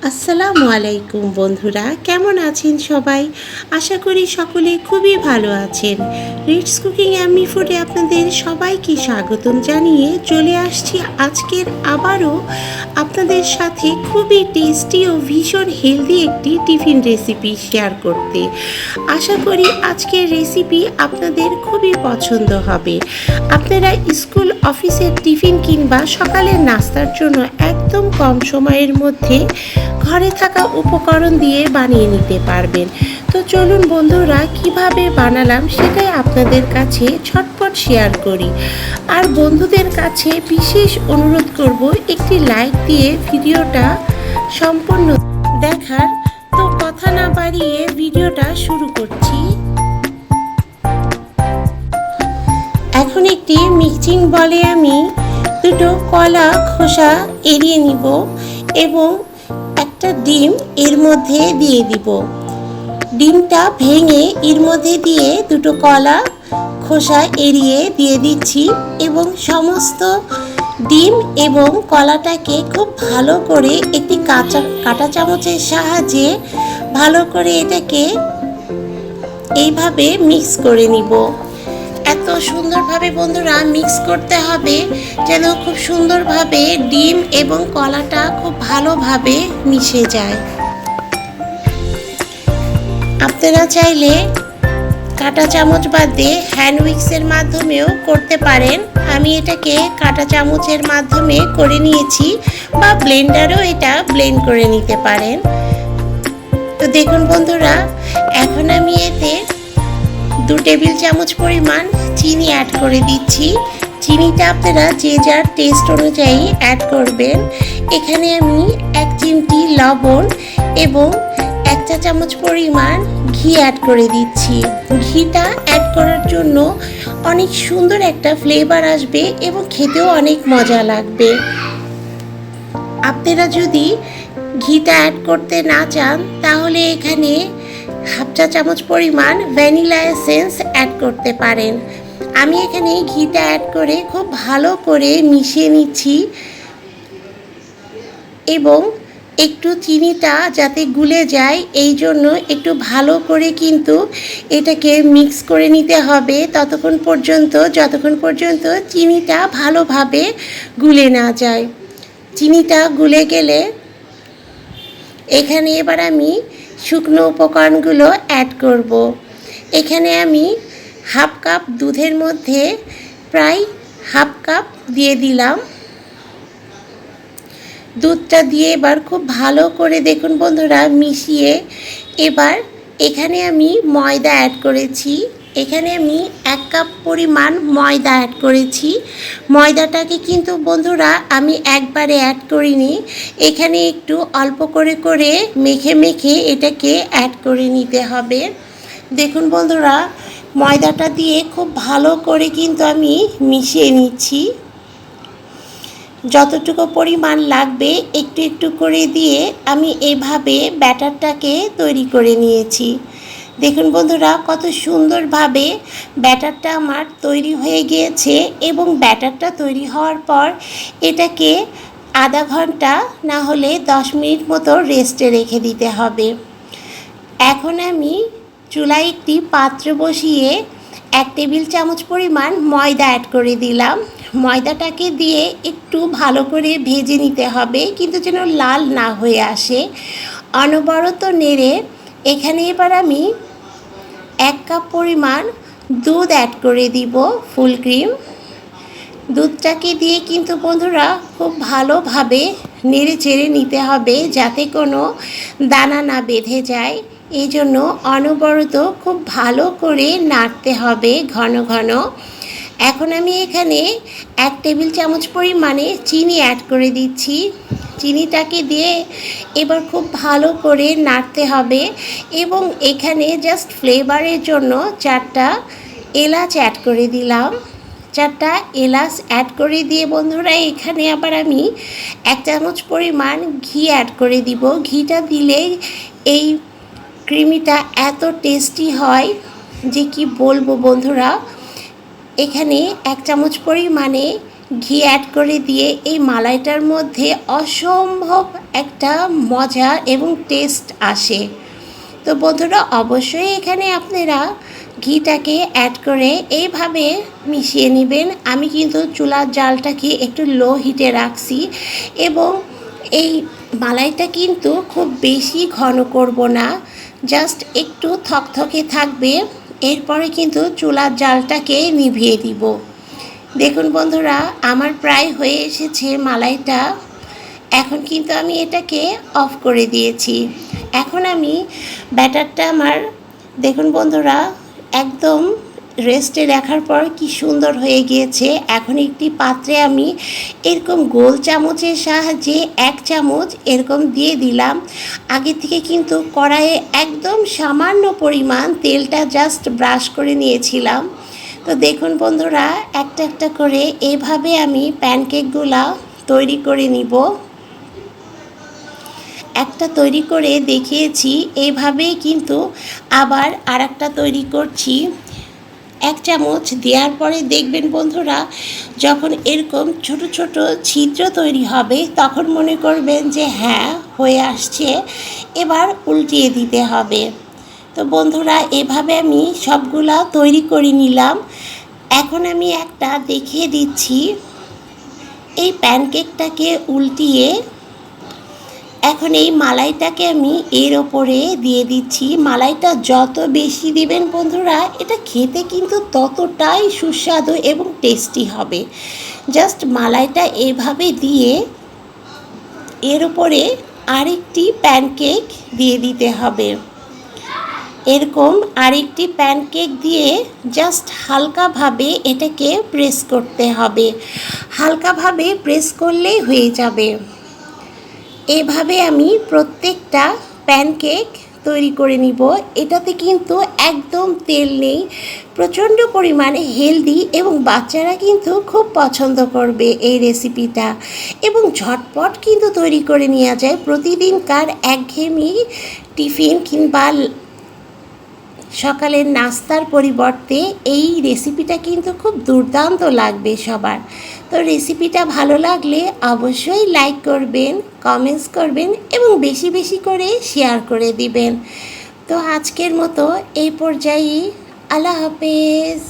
আসসালামু আলাইকুম বন্ধুরা, কেমন আছেন সবাই? আশা করি সকলে খুবই ভালো আছেন। রিটস কুকিং অ্যাম্মি ফুডে আপনাদের সবাইকে স্বাগতম জানিয়ে চলে আসছি আজকের আবারও আপনাদের সাথে খুবই টেস্টি ও ভীষণ হেলদি একটি টিফিন রেসিপি শেয়ার করতে। আশা করি আজকের রেসিপি আপনাদের খুবই পছন্দ হবে। আপনারা স্কুল, অফিসের টিফিন কিংবা সকালের নাস্তার জন্য একদম কম সময়ের মধ্যে ঘরে থাকা উপকরণ দিয়ে বানিয়ে নিতে পারবেন। তো চলুন বন্ধুরা, কিভাবে বানালাম সেটাই আপনাদের কাছে ঝটপট শেয়ার করি। আর বন্ধুদের কাছে বিশেষ অনুরোধ করব একটি লাইক দিয়ে ভিডিওটা সম্পূর্ণ দেখার। তো কথা না বাড়িয়ে ভিডিওটা শুরু করছি। এখন একটি মিক্সিং বলে আমি দুটো কলা খোসা এড়িয়ে নিব এবং একটা ডিম এর মধ্যে দিয়ে দিব। ডিমটা ভেঙে এর মধ্যে দিয়ে দুটো কলা খোসা এড়িয়ে দিয়ে দিচ্ছি এবং সমস্ত ডিম এবং কলাটাকে খুব ভালো করে একটি কাঁটা চামচের সাহায্যে ভালো করে এটাকে এইভাবে মিক্স করে নিব। এত সুন্দরভাবে বন্ধুরা মিক্স করতে হবে যেন খুব সুন্দরভাবে ডিম এবং কলাটা খুব ভালোভাবে মিশে যায়। আপনারা চাইলে কাঁটা চামচ বাদে হ্যান্ড উইক্সের মাধ্যমেও করতে পারেন। আমি এটাকে কাঁটা চামচের মাধ্যমে করে নিয়েছি, বা ব্লেন্ডারও এটা ব্লেন্ড করে নিতে পারেন। তো দেখুন বন্ধুরা, এখন আমি এতে 2 টেবিল চামচ পরিমাণ চিনি অ্যাড করে দিচ্ছি। চিনিটা আপনারা যে যার টেস্ট অনুযায়ী অ্যাড করবেন। এখানে আমি 1 চিমটি লবণ এবং 1 চা চামচ পরিমাণ ঘি অ্যাড করে দিচ্ছি। ঘিটা অ্যাড করার জন্য অনেক সুন্দর একটা ফ্লেভার আসবে এবং খেতেও অনেক মজা লাগবে। আপনারা যদি ঘিটা অ্যাড করতে না চান তাহলে এখানে 1/2 চা চামচ পরিমাণ ভ্যানিলা এসেন্স অ্যাড করতে পারেন। আমি এখানে ঘিটা অ্যাড করে খুব ভালো করে মিশিয়ে নিচ্ছি এবং একটু চিনিটা যাতে গুলে যায় এই জন্য একটু ভালো করে কিন্তু এটাকে মিক্স করে নিতে হবে যতক্ষণ পর্যন্ত চিনিটা ভালোভাবে গুলে না যায়। চিনিটা গুলে গেলে এখানে এবার আমি শুকনো উপকরণগুলো অ্যাড করব। এখানে আমি 1/2 কাপ দুধের মধ্যে প্রায় 1/2 কাপ দিয়ে দিলাম। দুধটা দিয়ে এবার খুব ভালো করে দেখুন বন্ধুরা মিশিয়ে এবার এখানে আমি ময়দা অ্যাড করেছি। এখানে আমি 1 কাপ পরিমাণ ময়দা অ্যাড করেছি। ময়দাটাকে কিন্তু বন্ধুরা আমি একবারে অ্যাড করিনি, এখানে একটু অল্প করে করে মেখে এটাকে অ্যাড করে নিতে হবে। দেখুন বন্ধুরা, ময়দাটা দিয়ে খুব ভালো করে কিন্তু আমি মিশিয়ে নিচ্ছি। যতটুকু পরিমাণ লাগবে একটু একটু করে দিয়ে আমি এভাবে ব্যাটারটাকে তৈরি করে নিয়েছি। দেখুন বন্ধুরা, কত সুন্দরভাবে ব্যাটারটা আমার তৈরি হয়ে গিয়েছে এবং ব্যাটারটা তৈরি হওয়ার পর এটাকে আধা ঘন্টা না হলে 10 মিনিট মতো রেস্টে রেখে দিতে হবে। এখন আমি চুলায় একটি পাত্র বসিয়ে 1 টেবিল চামচ পরিমাণ ময়দা অ্যাড করে দিলাম। ময়দাটাকে দিয়ে একটু ভালো করে ভেজে নিতে হবে, কিন্তু যেন লাল না হয়ে আসে। অনবরত নেড়ে এখানে এবার আমি 1 কাপ পরিমাণ দুধ অ্যাড করে দিব, ফুল ক্রিম। দুধটাকে দিয়ে কিন্তু বন্ধুরা খুব ভালোভাবে নেড়ে চেড়ে নিতে হবে যাতে কোনো দানা না বেঁধে যায়। এই জন্য অনবরত খুব ভালো করে নাড়তে হবে ঘন ঘন। এখন আমি এখানে 1 টেবিল চামচ পরিমাণে চিনি অ্যাড করে দিচ্ছি। চিনিটাকে দিয়ে এবার খুব ভালো করে নাড়তে হবে এবং এখানে জাস্ট ফ্লেভারের জন্য 4টা এলাচ অ্যাড করে দিলাম। 4টা এলাচ অ্যাড করে দিয়ে বন্ধুরা এখানে আবার আমি 1 চামচ পরিমাণ ঘি অ্যাড করে দিব। ঘিটা দিলে এই ক্রিমিটা এত টেস্টি হয় যে কি বলবো বন্ধুরা। এখানে 1 চামচ পরিমাণে ঘি অ্যাড করে দিয়ে এই মালাইটার মধ্যে অসম্ভব একটা মজা এবং টেস্ট আসে। তো বন্ধুরা, অবশ্যই এখানে আপনারা ঘিটাকে অ্যাড করে এইভাবে মিশিয়ে নেবেন। আমি কিন্তু চুলার জালটাকে একটু লো হিটে রাখছি এবং এই মালাইটা কিন্তু খুব বেশি ঘন করব না, জাস্ট একটু থকথকে থাকবে। এরপরে কিন্তু চুলার জালটাকে নিভিয়ে দিব। দেখুন বন্ধুরা, আমার প্রায় হয়ে এসেছে মালাইটা। এখন কিন্তু আমি এটাকে অফ করে দিয়েছি। এখন আমি ব্যাটারটা আমার, দেখুন বন্ধুরা, একদম রেস্টে রাখার পর কি সুন্দর হয়ে গিয়েছে। এখন একটি পাত্রে আমি এরকম গোল চামচের সাহায্যে 1 চামচ এরকম দিয়ে দিলাম। আগে থেকে কিন্তু কড়াইয়ে একদম সামান্য পরিমাণ তেলটা জাস্ট ব্রাশ করে নিয়েছিলাম। তো দেখুন বন্ধুরা, একটা একটা করে এইভাবে আমি প্যানকেকগুলা তৈরি করে নিব। একটা তৈরি করে দেখিয়েছি, এইভাবেই কিন্তু আবার আরেকটা তৈরি করছি। 1 চামচ দেওয়ার পরে দেখবেন বন্ধুরা, যখন এরকম ছোট ছোট ছিদ্র তৈরি হবে তখন মনে করবেন যে হ্যাঁ হয়ে আসছে, এবার উল্টিয়ে দিতে হবে। তো বন্ধুরা, এভাবে আমি সবগুলা তৈরি করে নিলাম। এখন আমি একটা দেখিয়ে দিচ্ছি। এই প্যানকেকটাকে উল্টিয়ে এখন এই মালাইটাকে আমি এর ওপরে দিয়ে দিচ্ছি। মালাইটা যত বেশি দিবেন বন্ধুরা, এটা খেতে কিন্তু ততটাই সুস্বাদু এবং টেস্টি হবে। জাস্ট মালাইটা এভাবে দিয়ে এর ওপরে আরেকটি প্যানকেক দিয়ে দিতে হবে। এরকম আরেকটি প্যানকেক দিয়ে জাস্ট হালকাভাবে এটাকে প্রেস করতে হবে। হালকাভাবে প্রেস করলেই হয়ে যাবে। এভাবে আমি প্রত্যেকটা প্যানকেক তৈরি করে নিব। এটাতে কিন্তু একদম তেল নেই, প্রচণ্ড পরিমাণে হেলদি এবং বাচ্চারা কিন্তু খুব পছন্দ করবে এই রেসিপিটা। এবং ঝটপট কিন্তু তৈরি করে নেওয়া যায়। প্রতিদিনকার একঘেয়েমি টিফিন কিংবা সকালের নাস্তার পরিবর্তে এই রেসিপিটা কিন্তু খুব দুর্দান্ত লাগবে সবার। তো রেসিপিটা ভালো লাগলে অবশ্যই লাইক করবেন, কমেন্টস করবেন এবং বেশি বেশি করে শেয়ার করে দিবেন। তো আজকের মতো এই পর্যায়ে আল্লাহ হাফেজ।